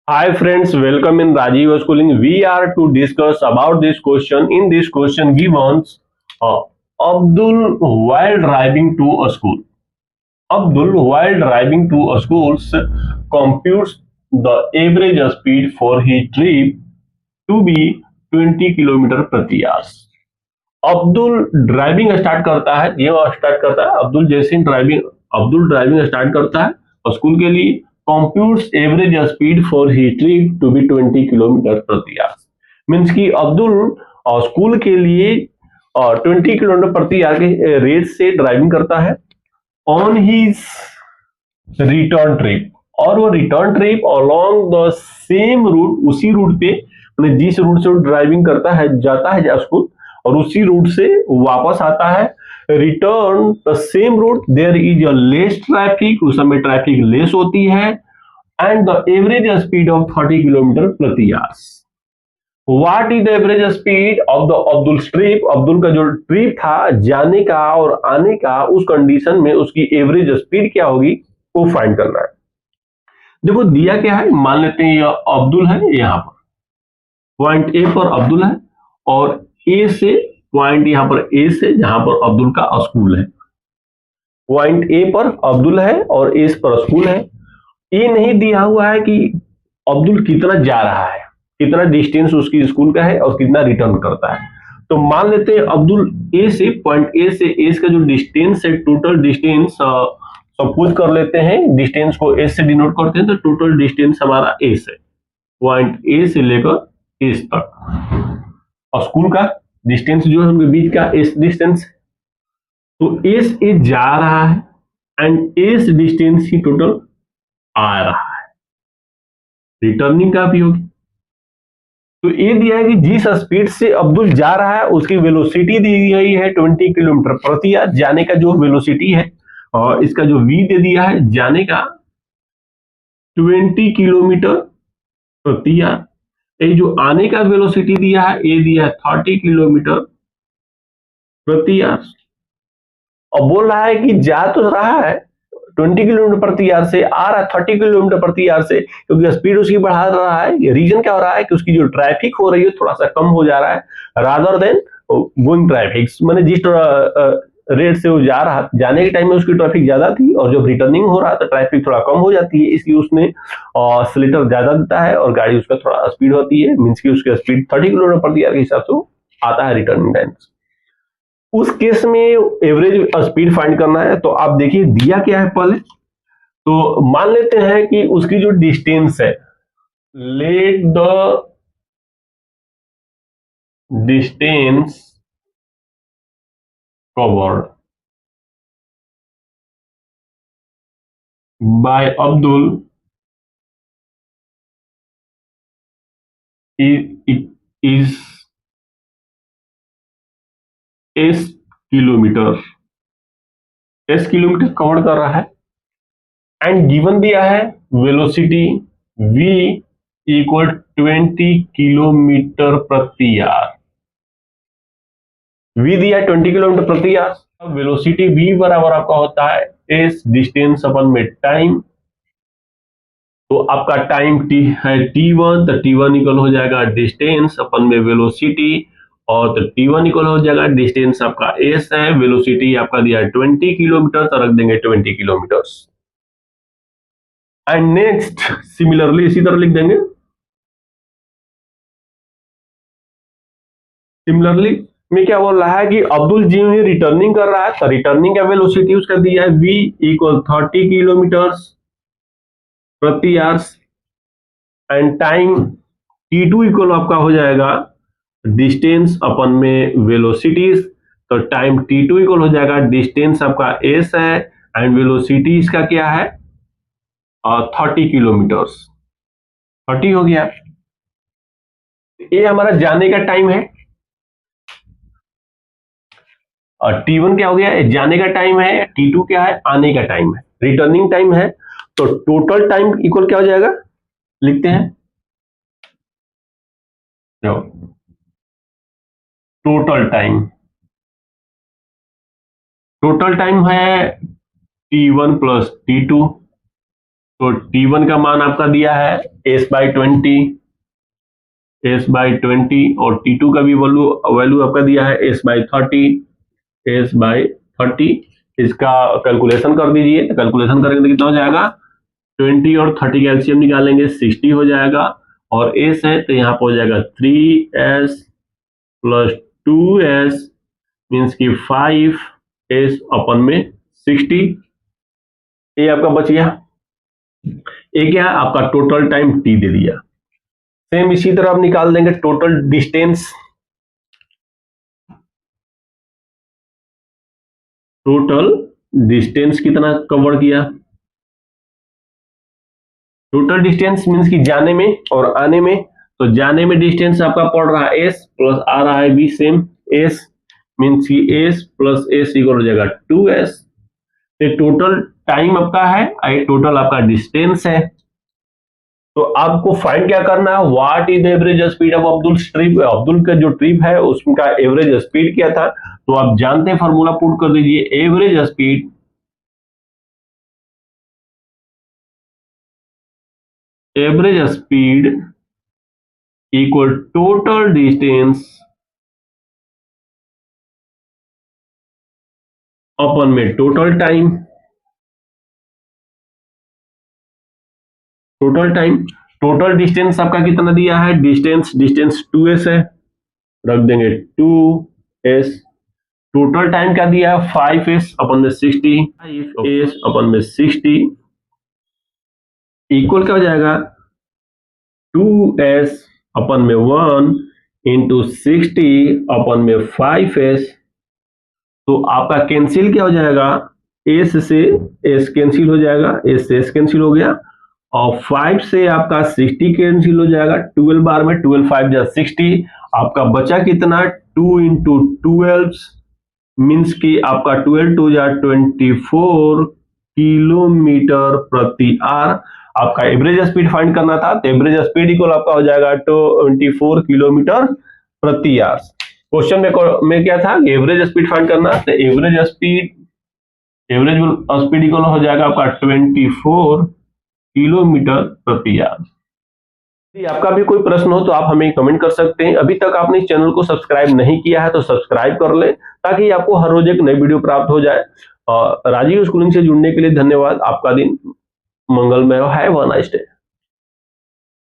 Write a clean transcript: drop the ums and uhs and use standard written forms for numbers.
Hi friends, welcome in Rajiv Schooling. We are to discuss about this question. In this question given, uh, Abdul while driving to a school. Abdul while driving to a school computes the average speed for his trip to be 20 kilometre प्रति our. Abdul driving start करता है. ये start करता है अब्दुल जैसे Abdul driving start करता है और स्कूल के लिए computes average speed for he trip to be 20 kilometre प्रति आवर. मीन्स कि अब्दुल स्कूल के लिए 20 किलोमीटर प्रति आवर के रेट से ड्राइविंग करता है ऑन हिज रिटर्न ट्रिप. और वो return trip along the same route, उसी रूट पे, जिस रूट से वो ड्राइविंग करता है जाता है स्कूल और उसी रूट से वापस आता है. Return the same route, there is a less traffic, उस समय ट्रैफिक लेस होती है and the average speed of 30 kilometre प्रति hour. What is the average speed of the Abdul trip. Abdul का जो ट्रिप था जाने का और आने का, उस कंडीशन में उसकी एवरेज स्पीड क्या होगी वो फाइंड करना है. देखो दिया क्या है, मान लेते हैं ये अब्दुल है, यहाँ पर पॉइंट ए पर अब्दुल है और ए से पॉइंट यहाँ पर ए से जहां पर अब्दुल का स्कूल है. पॉइंट ए पर अब्दुल है और ए पर स्कूल है. ये नहीं दिया हुआ है कि अब्दुल कितना जा रहा है, कितना डिस्टेंस उसकी स्कूल का है और कितना रिटर्न करता है. तो मान लेते हैं अब्दुल ए से, पॉइंट ए से एस का जो डिस्टेंस है, टोटल डिस्टेंस सपोज कर लेते हैं, डिस्टेंस को एस से डिनोट करते हैं, तो टोटल डिस्टेंस हमारा एस है. पॉइंट ए से लेकर एस तक और स्कूल का डिस्टेंस जो है उनके बीच का एस डिस्टेंस. तो एस ए जा रहा है एंड एस डिस्टेंस ही टोटल आ रहा है. रिटर्निंग का भी होगी. तो ये दिया है कि जिस स्पीड से अब्दुल जा रहा है उसकी वेलोसिटी दी गई है 20 किलोमीटर प्रति आवर. जाने का जो वेलोसिटी है और इसका जो v दे दिया है जाने का 20 किलोमीटर प्रति आवर. ये जो आने का वेलोसिटी दिया है ये दिया है 30 किलोमीटर प्रति आवर. और बोल रहा है कि जा तो रहा है 20 किलोमीटर प्रति आवर से, आ रहा है 30 किलोमीटर प्रति आवर से, क्योंकि स्पीड उसकी बढ़ा रहा है. रीजन क्या हो रहा है कि उसकी जो ट्रैफिक हो रही है थोड़ा सा कम हो जा रहा है रादर देन गोइंग ट्रैफिक. मैंने जिस रेट से वो जा रहा, जाने के टाइम में उसकी ट्रैफिक ज्यादा थी और जब रिटर्निंग हो रहा तो ट्रैफिक थोड़ा कम हो जाती है, इसलिए उसने एक्सीलरेटर ज्यादा देता है और गाड़ी उसका थोड़ा स्पीड होती है. मीन्स की उसकी स्पीड 30 किलोमीटर प्रति आवर के हिसाब से आता है रिटर्निंग टाइम. उस केस में एवरेज स्पीड फाइंड करना है. तो आप देखिए दिया क्या है पहले. तो मान लेते हैं कि उसकी जो डिस्टेंस है, let the distance covered by Abdul is S kilometre. S kilometre cover कर रहा है एंड गिवन दिया है वेलोसिटी v इक्वल 20 किलोमीटर प्रति आवर. v दिया 20 किलोमीटर प्रति आवर. वेलोसिटी v बराबर आपका होता है एस डिस्टेंस अपन में टाइम. तो आपका टाइम t है t1, तो t1 इक्वल हो जाएगा डिस्टेंस अपन में वेलोसिटी, और तो t1 इक्वल हो जाएगा डिस्टेंस आपका s है, वेलोसिटी आपका दिया है 20 किलोमीटर, तो रख देंगे 20 किलोमीटर. एंड नेक्स्ट सिमिलरली इसी तरह लिख देंगे. सिमिलरली में क्या बोल रहा है कि अब्दुल जी ही रिटर्निंग कर रहा है, तो रिटर्निंग का वेलोसिटी उसका दिया है v इक्वल 30 किलोमीटर प्रति our and time t2 equal आपका हो जाएगा डिस्टेंस अपन में वेलोसिटीज. तो टाइम t2 इक्वल हो जाएगा डिस्टेंस आपका s है एंड वेलोसिटी इसका क्या है 30 किलोमीटर. 30 हो गया. ये हमारा जाने का टाइम है और t1 क्या हो गया, जाने का टाइम है, t2 क्या है, आने का टाइम है, रिटर्निंग टाइम है. तो टोटल टाइम इक्वल क्या हो जाएगा, लिखते हैं टोटल टाइम. टोटल टाइम है t1 प्लस t2 तो T1 का मान आपका दिया है S/20, और T2 का भी वैल्यू आपका दिया है S/30। इसका कैलकुलेशन कर दीजिए। तो कैलकुलेशन करेंगे तो कितना हो जाएगा, 20 और 30 का एलसीएम निकालेंगे 60 हो जाएगा, और S है तो यहाँ पर हो जाएगा 3S प्लस 2S मीन्स की 5S अपन में 60। ये आपका बच गया। ये क्या है, आपका टोटल टाइम T दे दिया। सेम इसी तरह आप निकाल देंगे टोटल डिस्टेंस। टोटल डिस्टेंस कितना कवर किया, टोटल डिस्टेंस मीन्स कि जाने में और आने में। तो जाने में डिस्टेंस आपका पड़ रहा है S प्लस आ रहा है B, सेम S मीन्स कि S प्लस S इक्वल हो जाएगा 2S। ये टोटल टाइम आपका है, ये टोटल आपका डिस्टेंस है। तो आपको फाइंड क्या करना है, what is the average speed of Abdul trip. Abdul का जो ट्रिप है उसका एवरेज स्पीड क्या था, तो आप जानते हैं, फॉर्मूला पुट कर दीजिए। Average speed equal total distance upon में टोटल टाइम। टोटल डिस्टेंस आपका कितना दिया है, डिस्टेंस 2S है, रख देंगे 2S। टोटल टाइम क्या दिया है, 5S अपन में 60, 5S अपन में 60 इक्वल क्या हो जाएगा, 2S अपन में 1 इंटू 60 अपन में 5S। तो आपका कैंसिल क्या हो जाएगा, S से S कैंसिल हो जाएगा, S से S कैंसिल हो गया, और 5 से आपका 60 कैंसिल हो जाएगा। 12 बार में 12 5 जा 60, आपका बचा कितना, 2 इंटू 12 मीन्स की आपका 12 2 जा 24 किलोमीटर प्रति आवर। आपका एवरेज स्पीड फाइंड करना था, तो एवरेज स्पीड इक्वल आपका हो जाएगा 24 किलोमीटर प्रति आवर। क्वेश्चन में क्या था, एवरेज स्पीड फाइंड करना, तो एवरेज स्पीड इक्वल हो जाएगा आपका 24 किलोमीटर प्रति आवर। यदि आपका भी कोई प्रश्न हो तो आप हमें कमेंट कर सकते हैं। अभी तक आपने इस चैनल को सब्सक्राइब नहीं किया है तो सब्सक्राइब कर लें, ताकि आपको हर रोज एक नई वीडियो प्राप्त हो जाए। राजीव स्कूलिंग से जुड़ने के लिए धन्यवाद। आपका दिन मंगलमय हो। Have a nice day.